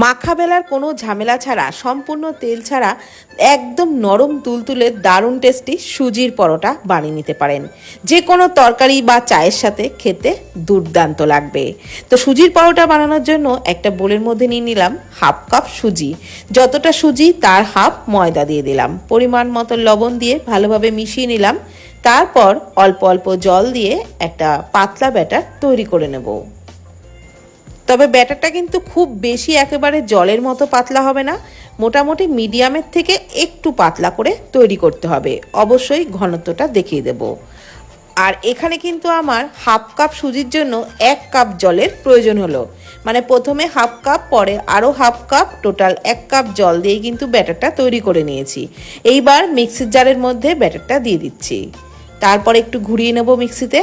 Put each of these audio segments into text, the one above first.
মাখা বেলার কোনো ঝামেলা ছাড়া, সম্পূর্ণ তেল ছাড়া একদম নরম তুলতুলে দারুণ টেস্টি সুজির পরোটা বানিয়ে নিতে পারেন। যে কোনো তরকারি বা চায়ের সাথে খেতে দুর্দান্ত লাগবে। তো সুজির পরোটা বানানোর জন্য একটা বোলের মধ্যে নিয়ে নিলাম হাফ কাপ সুজি। যতটা সুজি তার হাফ ময়দা দিয়ে দিলাম, পরিমাণ মতো লবণ দিয়ে ভালোভাবে মিশিয়ে নিলাম। তারপর অল্প অল্প জল দিয়ে একটা পাতলা ব্যাটার তৈরি করে নেব। তবে ব্যাটারটা কিন্তু খুব বেশি একেবারে জলের মতো পাতলা হবে না, মোটামুটি মিডিয়ামের থেকে একটু পাতলা করে তৈরি করতে হবে। অবশ্যই ঘনত্বটা দেখিয়ে দেব। আর এখানে কিন্তু আমার হাফ কাপ সুজির জন্য 1 কাপ জলের প্রয়োজন হলো। মানে প্রথমে হাফ কাপ, পরে আরও হাফ কাপ, টোটাল 1 কাপ জল দিয়ে কিন্তু ব্যাটারটা তৈরি করে নিয়েছি। এইবার মিক্সির জারের মধ্যে ব্যাটারটা দিয়ে দিচ্ছি। তারপর একটু ঘুরিয়ে নেব মিক্সিতে।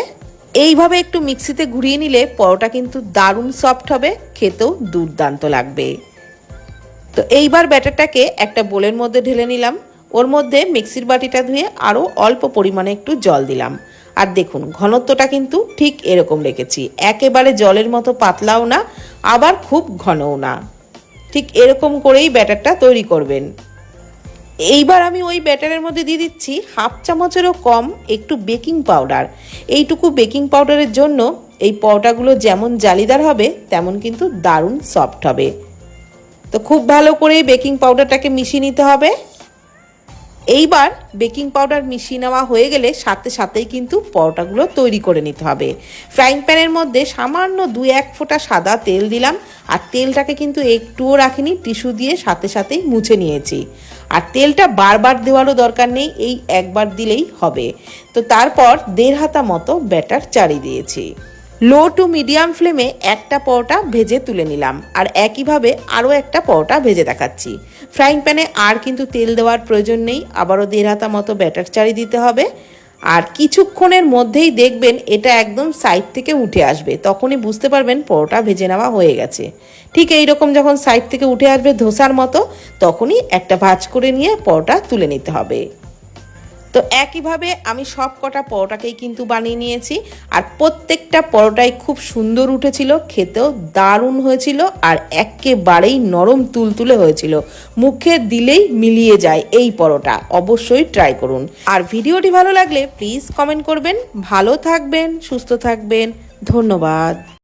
এইভাবে একটু মিক্সিতে ঘুরিয়ে নিলে পরোটা কিন্তু দারুণ সফট হবে, খেতেও দুর্দান্ত লাগবে। তো এইবার ব্যাটারটাকে একটা বোলের মধ্যে ঢেলে নিলাম। ওর মধ্যে মিক্সির বাটিটা ধুয়ে আরও অল্প পরিমাণে একটু জল দিলাম। আর দেখুন ঘনত্বটা কিন্তু ঠিক এরকম রেখেছি, একেবারে জলের মতো পাতলাও না, আবার খুব ঘনও না। ঠিক এরকম করেই ব্যাটারটা তৈরি করবেন। এইবার আমি ওই ব্যাটারের মধ্যে দিয়ে দিচ্ছি হাফ চামচেরও কম একটু বেকিং পাউডার। এইটুকু বেকিং পাউডারের জন্য এই পরোটাগুলো যেমন জালিদার হবে তেমন কিন্তু দারুণ সফট হবে। তো খুব ভালো করে বেকিং পাউডারটাকে মিশিয়ে নিতে হবে। এইবার বেকিং পাউডার মিশিয়ে নেওয়া হয়ে গেলে সাথে সাথেই কিন্তু পরোটাগুলো তৈরি করে নিতে হবে। ফ্রাইং প্যানের মধ্যে সামান্য 2-1 ফোঁটা সাদা তেল দিলাম। আর তেলটাকে কিন্তু একটুও রাখিনি, টিস্যু দিয়ে সাথে সাথেই মুছে নিয়েছি। আর তেলটা বারবার দেওয়ারও দরকার নেই, এই একবার দিলেই হবে। তো তারপর 1.5 হাতা মতো ব্যাটার চাড়িয়ে দিয়েছি। লো টু মিডিয়াম ফ্লেমে একটা পরোটা ভেজে তুলে নিলাম। আর একইভাবে আরও একটা পরোটা ভেজে দেখাচ্ছি। ফ্রাইং প্যানে আর কিন্তু তেল দেওয়ার প্রয়োজন নেই, আবারও 1.5 হাতা মতো ব্যাটার চাড়িয়ে দিতে হবে। আর কিছুক্ষণের মধ্যেই দেখবেন এটা একদম সাইড থেকে উঠে আসবে, তখনই বুঝতে পারবেন পরোটা ভেজে নেওয়া হয়ে গেছে। ঠিক এইরকম যখন সাইড থেকে উঠে আসবে ধোসার মতো, তখনই একটা ভাঁজ করে নিয়ে পরোটা তুলে নিতে হবে। তো একইভাবে আমি সব কটা পরোটাকেই কিন্তু বানিয়ে নিয়েছি। আর প্রত্যেকটা পরোটাই খুব সুন্দর উঠেছিল, খেতেও দারুণ হয়েছিল, আর একেবারেই নরম তুলতুলে হয়েছিল। মুখে দিলেই মিলিয়ে যায় এই পরোটা। অবশ্যই ট্রাই করুন। আর ভিডিওটি ভালো লাগলে প্লিজ কমেন্ট করবেন। ভালো থাকবেন, সুস্থ থাকবেন। ধন্যবাদ।